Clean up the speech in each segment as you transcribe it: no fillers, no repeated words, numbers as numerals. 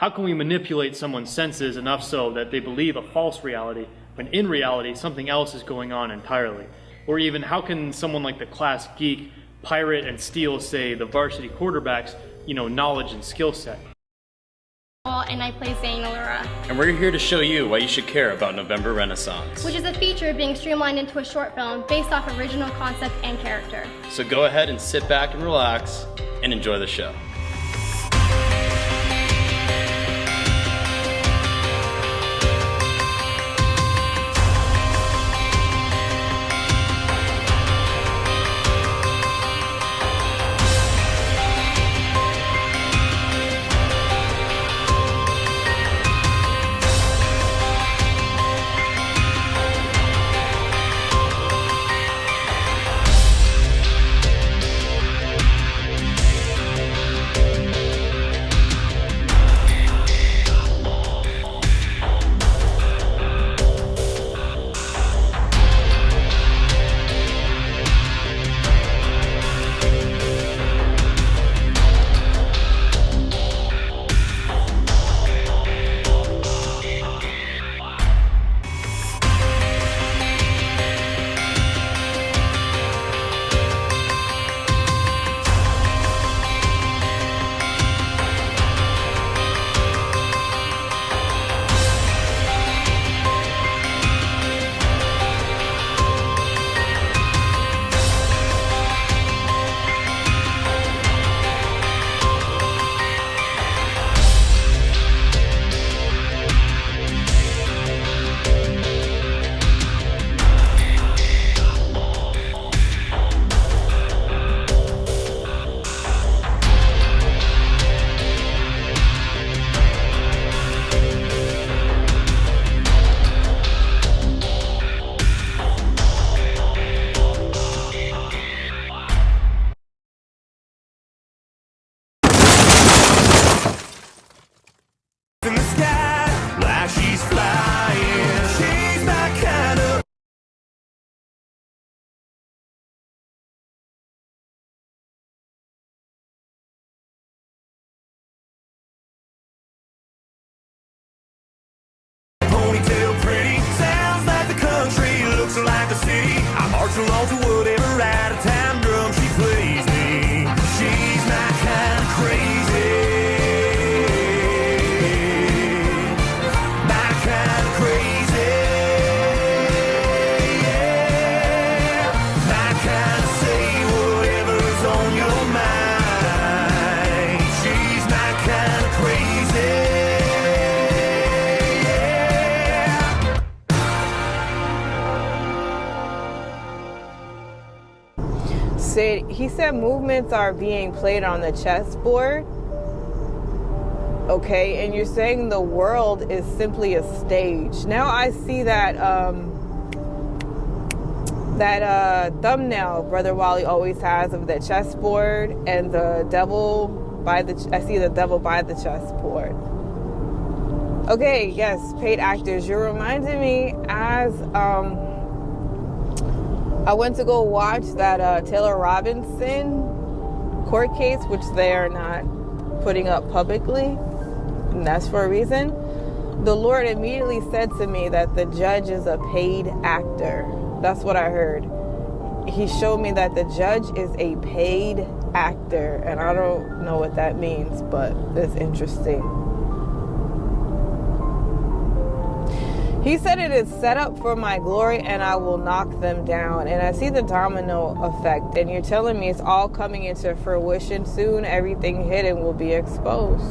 How can we manipulate someone's senses enough so that they believe a false reality, when in reality something else is going on entirely? Or even, how can someone like the class geek pirate and steal, say, the varsity quarterback's, knowledge and skill set? And I play Zane Allura. And we're here to show you why you should care about November Renaissance, which is a feature being streamlined into a short film based off original concept and character. So go ahead and sit back and relax and enjoy the show. Along to whatever out of time drum she plays me. She's my kind of crazy. My kind of crazy. Yeah. My kind of say whatever's on your mind. She's my kind of crazy. He said movements are being played on the chessboard. Okay, and you're saying the world is simply a stage. Now I see that thumbnail Brother Wally always has of the chessboard and the devil by the. I see the devil by the chessboard. Okay, yes, paid actors. You're reminding me as I went to go watch that Taylor Robinson court case, which they are not putting up publicly, and that's for a reason. The Lord immediately said to me that the judge is a paid actor. That's what I heard. He showed me that the judge is a paid actor, and I don't know what that means, but it's interesting. He said it is set up for my glory and I will knock them down. And I see the domino effect. And you're telling me it's all coming into fruition soon. Everything hidden will be exposed.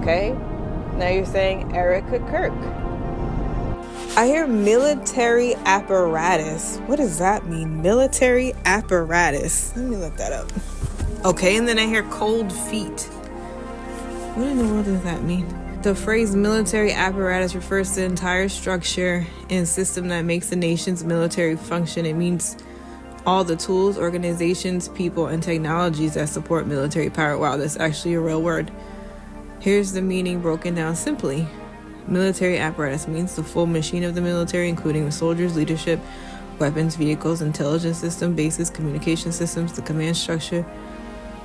Okay? Now you're saying Erica Kirk. I hear military apparatus. What does that mean? Military apparatus. Let me look that up. Okay, and then I hear cold feet. What in the world does that mean? The phrase military apparatus refers to the entire structure and system that makes the nation's military function. It means all the tools, organizations, people, and technologies that support military power. Wow, that's actually a real word. Here's the meaning broken down simply. Military apparatus means the full machine of the military, including the soldiers, leadership, weapons, vehicles, intelligence system, bases, communication systems, the command structure,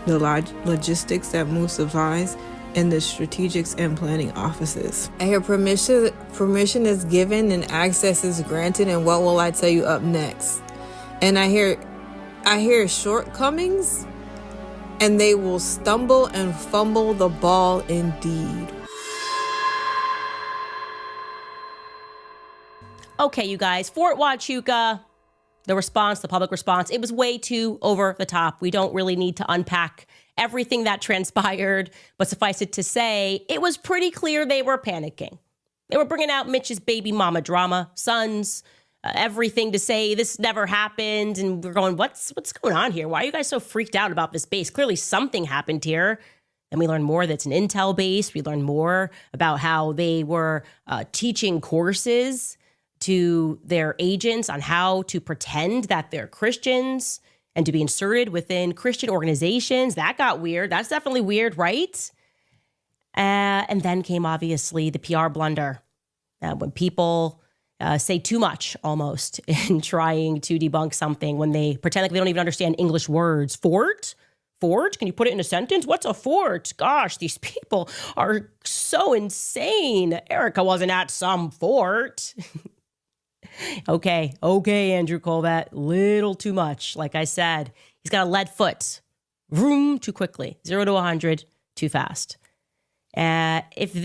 the logistics that move supplies, in the strategics and planning offices. I hear permission is given and access is granted, and what will I tell you up next? And I hear shortcomings, and they will stumble and fumble the ball indeed. Okay, you guys, Fort Huachuca, the public response, it was way too over the top. We don't really need to unpack everything that transpired, but suffice it to say, it was pretty clear they were panicking. They were bringing out Mitch's baby mama drama, sons, everything to say this never happened, and we're going, what's going on here? Why are you guys so freaked out about this base? Clearly something happened here. Then we learned more that's an intel base. We learned more about how they were teaching courses to their agents on how to pretend that they're Christians and to be inserted within Christian organizations. That got weird. That's definitely weird, right? And then came, obviously, the PR blunder. When people say too much, almost, in trying to debunk something, when they pretend like they don't even understand English words. Fort? Fort? Can you put it in a sentence? What's a fort? Gosh, these people are so insane. Erica wasn't at some fort. Okay, Andrew Colbert, little too much. Like I said, he's got a lead foot. Vroom, too quickly. 0 to 100, too fast. If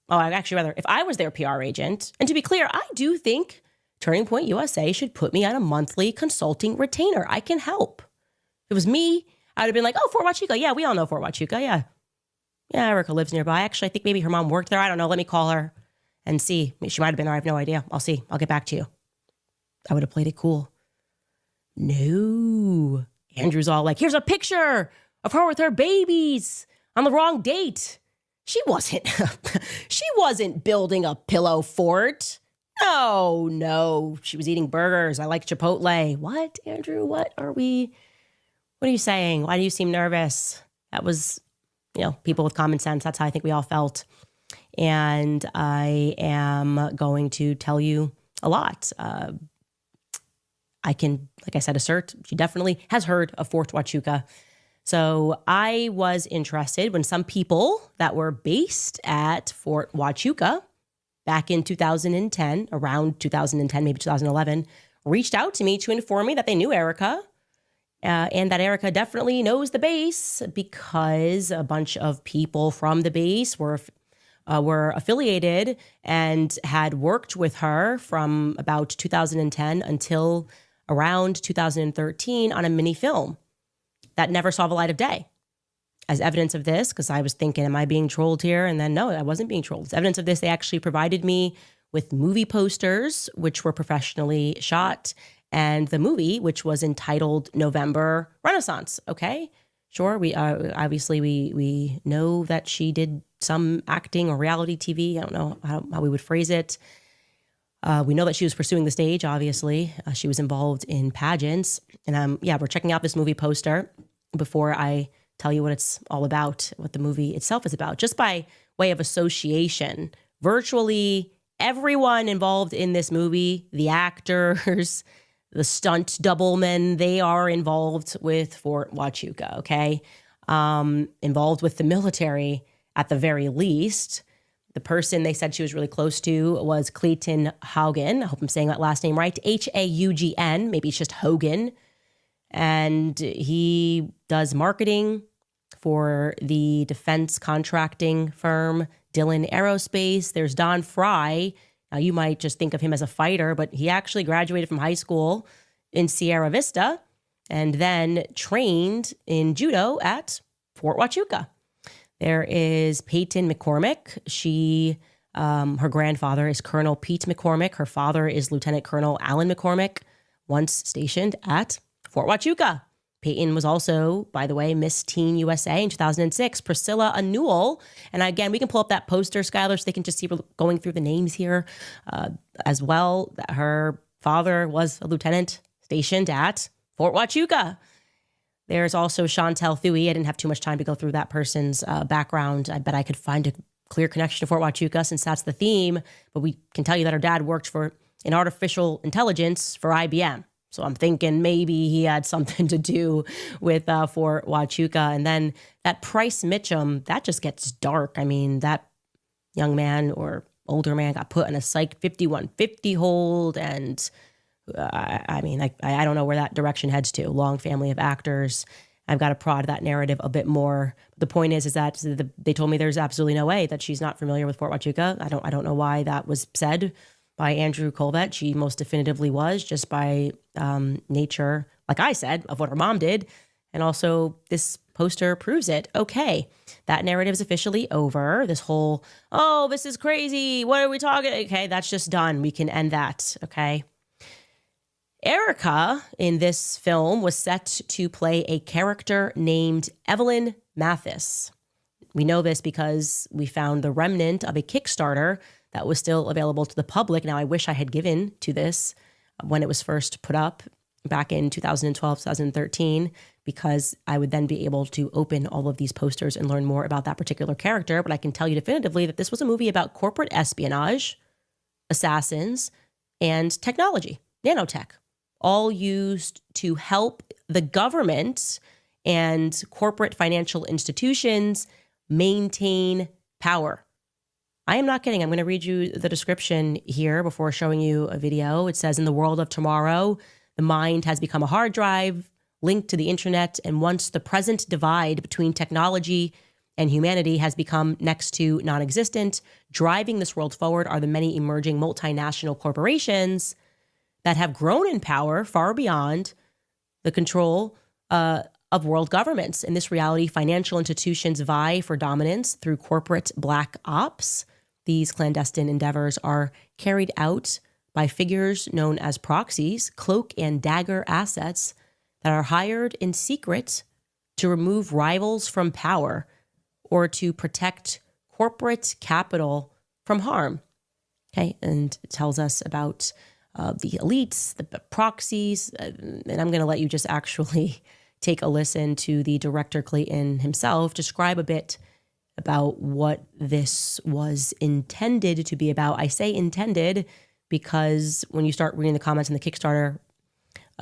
I was their PR agent, and to be clear, I do think Turning Point USA should put me on a monthly consulting retainer. I can help. If it was me, I would have been like, oh, Fort Huachuca. Yeah, we all know Fort Huachuca. Yeah, Erica lives nearby. Actually, I think maybe her mom worked there. I don't know. Let me call her and see. She might have been there. I have no idea. I'll see. I'll get back to you. I would have played it cool. No. Andrew's all like, here's a picture of her with her babies on the wrong date. She wasn't building a pillow fort. No. She was eating burgers. I like Chipotle. What, Andrew? What are you saying? Why do you seem nervous? That was, people with common sense. That's how I think we all felt. And I am going to tell you a lot. I can, like I said, assert she definitely has heard of Fort Huachuca. So I was interested when some people that were based at Fort Huachuca back in 2010, around 2010, maybe 2011, reached out to me to inform me that they knew Erica. And that Erica definitely knows the base because a bunch of people from the base were affiliated and had worked with her from about 2010 until around 2013 on a mini film that never saw the light of day. As evidence of this, because I was thinking, am I being trolled here? And then no, I wasn't being trolled. As evidence of this, they actually provided me with movie posters, which were professionally shot, and the movie, which was entitled November Renaissance. Okay, sure. We obviously we know that she did some acting or reality TV. I don't know how we would phrase it. We know that she was pursuing the stage, obviously. She was involved in pageants. And we're checking out this movie poster before I tell you what it's all about, what the movie itself is about. Just by way of association, virtually everyone involved in this movie, the actors, the stunt doublemen, they are involved with Fort Huachuca, okay? Involved with the military at the very least. The person they said she was really close to was Clayton Haugen. I hope I'm saying that last name right. Haugn. Maybe it's just Hogan. And he does marketing for the defense contracting firm Dillon Aerospace. There's Don Fry. Now, you might just think of him as a fighter, but he actually graduated from high school in Sierra Vista and then trained in judo at Fort Huachuca. There is Peyton McCormick. Her grandfather is Colonel Pete McCormick. Her father is Lieutenant Colonel Alan McCormick, once stationed at Fort Huachuca. Peyton was also, by the way, Miss Teen USA in 2006. Priscilla Annual. And again, we can pull up that poster, Skylar, so they can just see we're going through the names here as well. Her father was a lieutenant stationed at Fort Huachuca. There's also Chantel Thuy. I didn't have too much time to go through that person's background. I bet I could find a clear connection to Fort Huachuca since that's the theme. But we can tell you that her dad worked in artificial intelligence for IBM. So I'm thinking maybe he had something to do with Fort Huachuca. And then that Price Mitchum, that just gets dark. I mean, that young man or older man got put in a psych 5150 hold. And I don't know where that direction heads to. Long family of actors. I've got to prod that narrative a bit more. The point is that they told me there's absolutely no way that she's not familiar with Fort Huachuca. I don't know why that was said by Andrew Colvett. She most definitively was, just by nature, like I said, of what her mom did. And also this poster proves it. Okay, that narrative is officially over. This whole, oh, this is crazy, what are we talking? Okay, that's just done. We can end that, okay? Erica in this film was set to play a character named Evelyn Mathis. We know this because we found the remnant of a Kickstarter that was still available to the public. Now, I wish I had given to this when it was first put up back in 2012, 2013, because I would then be able to open all of these posters and learn more about that particular character. But I can tell you definitively that this was a movie about corporate espionage, assassins, and technology, nanotech, all used to help the government and corporate financial institutions maintain power. I am not kidding. I'm going to read you the description here before showing you a video. It says, in the world of tomorrow, the mind has become a hard drive linked to the internet. And once the present divide between technology and humanity has become next to non-existent, driving this world forward are the many emerging multinational corporations that have grown in power far beyond the control of world governments. In this reality, financial institutions vie for dominance through corporate black ops. These clandestine endeavors are carried out by figures known as proxies, cloak and dagger assets that are hired in secret to remove rivals from power or to protect corporate capital from harm. Okay, and it tells us about the elites, the proxies, and I'm going to let you just actually take a listen to the director Clayton himself describe a bit about what this was intended to be about. I say intended because when you start reading the comments in the Kickstarter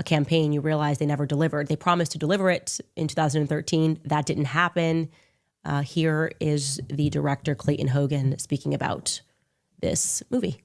campaign, you realize they never delivered. They promised to deliver it in 2013. That didn't happen. Here is the director Clayton Hogan speaking about this movie.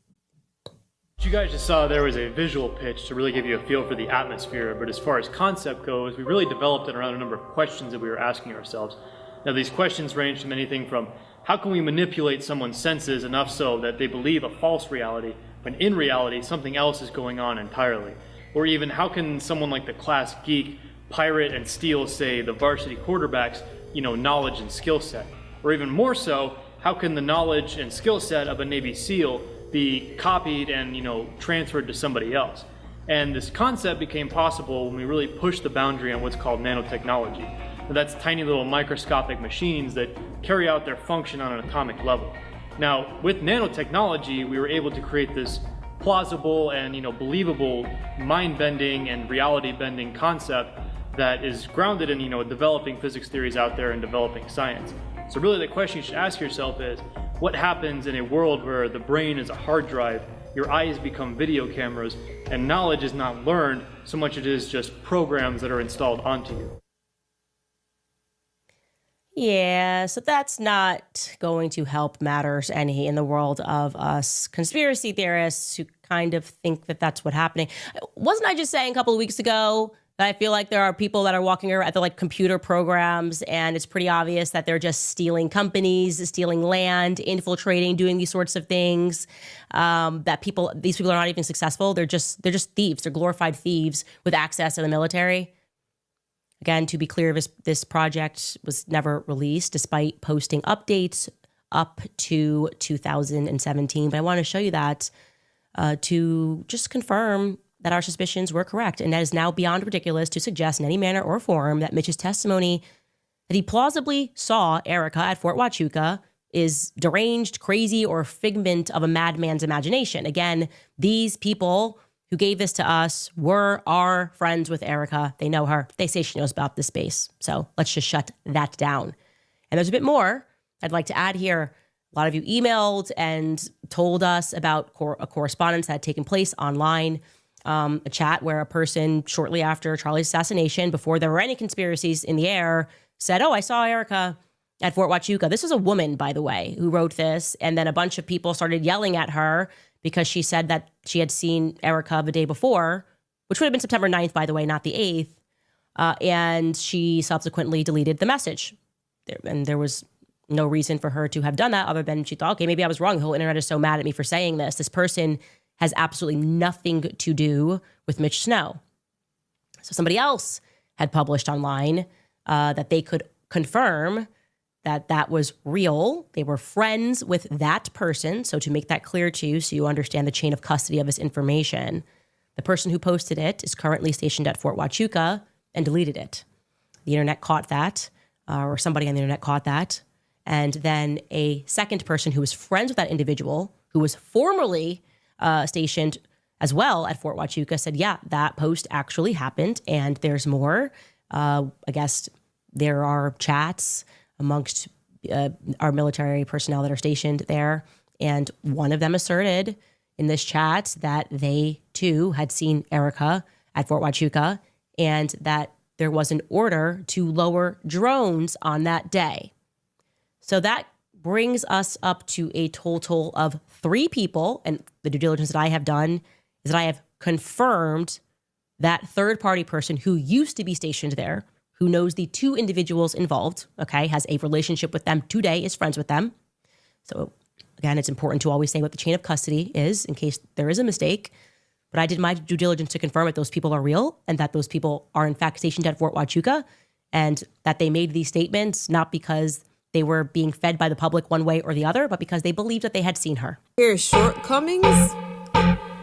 You guys just saw there was a visual pitch to really give you a feel for the atmosphere, but as far as concept goes, we really developed it around a number of questions that we were asking ourselves. Now, these questions range from anything from how can we manipulate someone's senses enough so that they believe a false reality when in reality something else is going on entirely? Or even how can someone like the class geek pirate and steal, say, the varsity quarterback's, knowledge and skill set? Or even more so, how can the knowledge and skill set of a Navy SEAL be copied and transferred to somebody else? And this concept became possible when we really pushed the boundary on what's called nanotechnology. And that's tiny little microscopic machines that carry out their function on an atomic level. Now, with nanotechnology, we were able to create this plausible and believable mind-bending and reality-bending concept that is grounded in developing physics theories out there and developing science. So really the question you should ask yourself is, what happens in a world where the brain is a hard drive, your eyes become video cameras, and knowledge is not learned so much it is just programs that are installed onto you? Yeah, so that's not going to help matters any in the world of us conspiracy theorists who kind of think that that's what's happening. Wasn't I just saying a couple of weeks ago that I feel like there are people that are walking around at the computer programs, and it's pretty obvious that they're just stealing companies, stealing land, infiltrating, doing these sorts of things. These people are not even successful. They're just thieves. They're glorified thieves with access to the military. Again, to be clear, this project was never released despite posting updates up to 2017. But I want to show you that to just confirm that our suspicions were correct. And that is now beyond ridiculous to suggest in any manner or form that Mitch's testimony that he plausibly saw Erica at Fort Huachuca is deranged, crazy, or a figment of a madman's imagination. Again, these people who gave this to us are friends with Erica. They know her. They say she knows about this space. So let's just shut that down. And there's a bit more I'd like to add here. A lot of you emailed and told us about a correspondence that had taken place online. a chat where a person shortly after Charlie's assassination, before there were any conspiracies in the air, said, "Oh, I saw Erica at Fort Huachuca." This is a woman, by the way, who wrote this. And then a bunch of people started yelling at her because she said that she had seen Erica the day before, which would have been September 9th, by the way, not the 8th. And she subsequently deleted the message. And there was no reason for her to have done that other than she thought, okay, maybe I was wrong. The whole internet is so mad at me for saying this. This person has absolutely nothing to do with Mitch Snow. So somebody else had published online that they could confirm that that was real. They were friends with that person. So to make that clear to you, so you understand the chain of custody of this information, the person who posted it is currently stationed at Fort Huachuca and deleted it. The internet caught that, or somebody on the internet caught that. And then a second person who was friends with that individual, who was formerly stationed as well at Fort Huachuca, said, yeah, that post actually happened. And there's more. I guess there are chats amongst our military personnel that are stationed there. And one of them asserted in this chat that they too had seen Erica at Fort Huachuca and that there was an order to lower drones on that day. So that brings us up to a total of 3 people. And the due diligence that I have done is that I have confirmed that third-party person who used to be stationed there, who knows the 2 individuals involved, okay, has a relationship with them today, is friends with them. So again, it's important to always say what the chain of custody is in case there is a mistake. But I did my due diligence to confirm that those people are real and that those people are in fact stationed at Fort Huachuca and that they made these statements not because they were being fed by the public one way or the other, but because they believed that they had seen her. Here's shortcomings,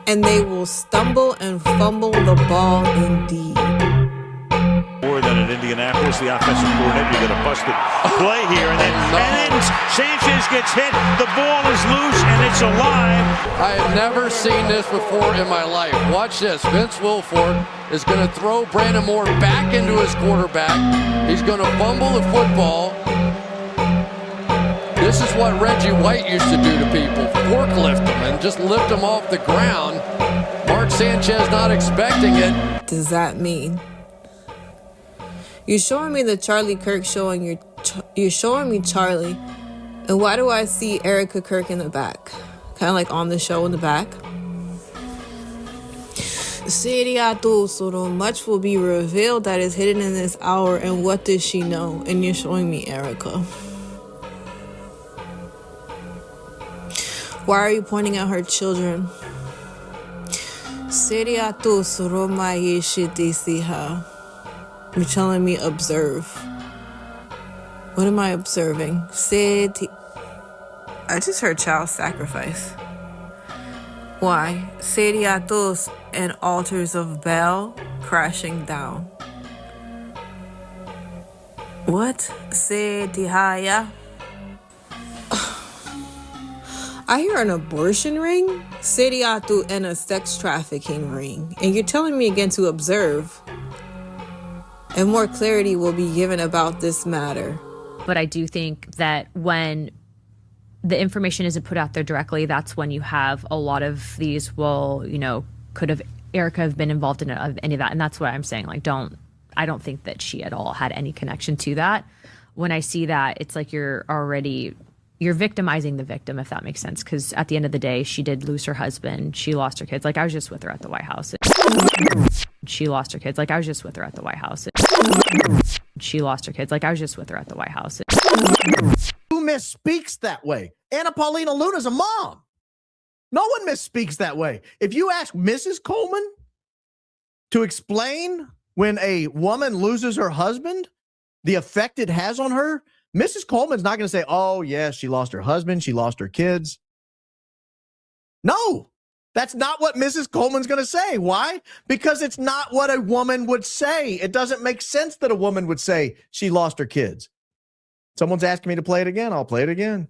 and they will stumble and fumble the ball indeed. More than in Indianapolis, the offensive coordinator, you get a busted play here, and then Sanchez gets hit. The ball is loose and it's alive. I have never seen this before in my life. Watch this. Vince Wilfork is going to throw Brandon Moore back into his quarterback. He's going to fumble the football. This is what Reggie White used to do to people. Forklift them and just lift them off the ground. Mark Sanchez not expecting it. Does that mean? You're showing me the Charlie Kirk show and you're showing me Charlie. And why do I see Erica Kirk in the back? Kind of like on the show in the back. So much will be revealed that is hidden in this hour. And what does she know? And you're showing me Erica. Why are you pointing at her children? You're telling me observe. What am I observing? I just heard child sacrifice. Why? Sediatos and altars of Baal crashing down. What? Sedihaya? I hear an abortion ring, Sediatu, and a sex trafficking ring. And you're telling me again to observe. And more clarity will be given about this matter. But I do think that when the information isn't put out there directly, that's when you have a lot of these, well, you know, could have Erica have been involved in any of that? And that's what I'm saying. Like, I don't think that she at all had any connection to that. When I see that, it's like you're victimizing the victim, if that makes sense. Because at the end of the day, she did lose her husband. She lost her kids. Like, I was just with her at the White House. She lost her kids. Like, I was just with her at the White House. She lost her kids. Like, I was just with her at the White House. Who misspeaks that way? Anna Paulina Luna's a mom. No one misspeaks that way. If you ask Mrs. Coleman to explain when a woman loses her husband, the effect it has on her, Mrs. Coleman's not going to say, oh, yeah, she lost her husband, she lost her kids. No, that's not what Mrs. Coleman's going to say. Why? Because it's not what a woman would say. It doesn't make sense that a woman would say she lost her kids. Someone's asking me to play it again. I'll play it again.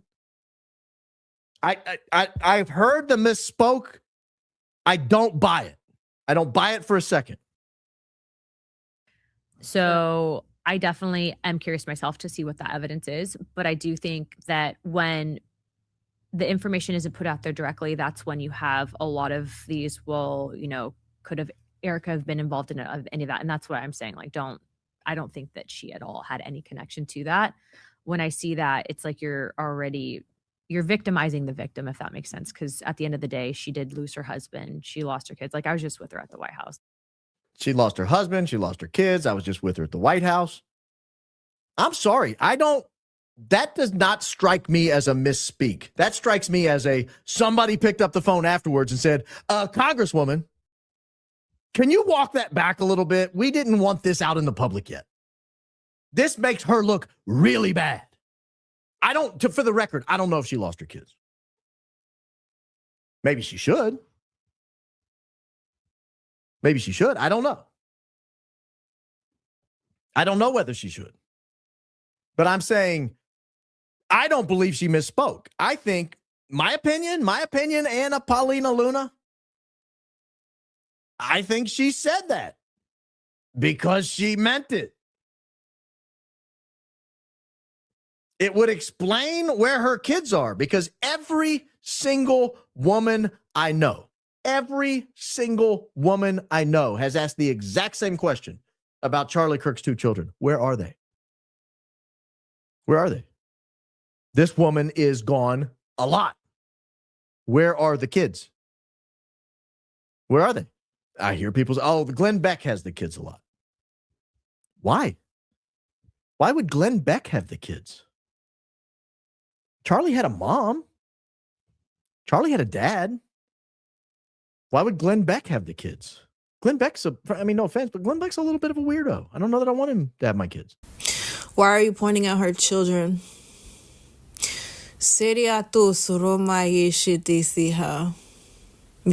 I've heard the misspoke. I don't buy it. I don't buy it for a second. So I definitely am curious myself to see what that evidence is. But I do think that when the information isn't put out there directly, that's when you have a lot of these, well, you know, could have Erica have been involved in any of that? And that's what I'm saying. Like, I don't think that she at all had any connection to that. When I see that, it's like you're victimizing the victim, if that makes sense. Because at the end of the day, she did lose her husband. She lost her kids. Like, I was just with her at the White House. She lost her husband. She lost her kids. I was just with her at the White House. I'm sorry. That does not strike me as a misspeak. That strikes me as somebody picked up the phone afterwards and said, Congresswoman, can you walk that back a little bit? We didn't want this out in the public yet. This makes her look really bad. For the record, I don't know if she lost her kids. Maybe she should. Maybe she should. I don't know. I don't know whether she should. But I'm saying I don't believe she misspoke. I think my opinion, Anna Paulina Luna, I think she said that because she meant it. It would explain where her kids are, because every single woman I know has asked the exact same question about Charlie Kirk's 2 children. Where are they? Where are they? This woman is gone a lot. Where are the kids? Where are they? I hear people say, Glenn Beck has the kids a lot. Why? Why would Glenn Beck have the kids? Charlie had a mom. Charlie had a dad. Why would Glenn Beck have the kids? Glenn Beck's no offense, but Glenn Beck's a little bit of a weirdo. I don't know that I want him to have my kids. Why are you pointing out her children? You're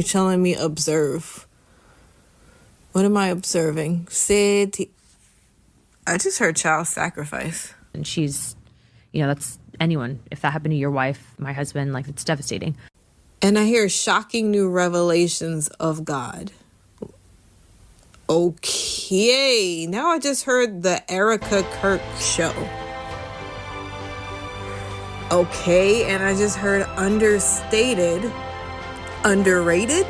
telling me observe. What am I observing? I just heard child sacrifice. And she's, that's anyone. If that happened to your wife, my husband, like, it's devastating. And I hear shocking new revelations of God. Okay, now I just heard the Erica Kirk show. Okay, and I just heard understated, underrated.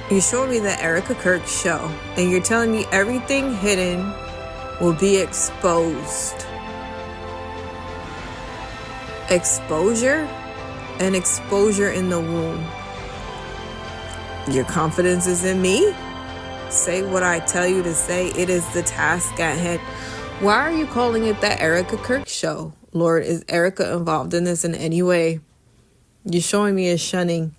You showed me the Erica Kirk show, and you're telling me everything hidden will be exposed. Exposure? An exposure in the womb. Your confidence is in me? Say what I tell you to say. It is the task at hand. Why are you calling it the Erica Kirk show? Lord, is Erica involved in this in any way? You're showing me a shunning.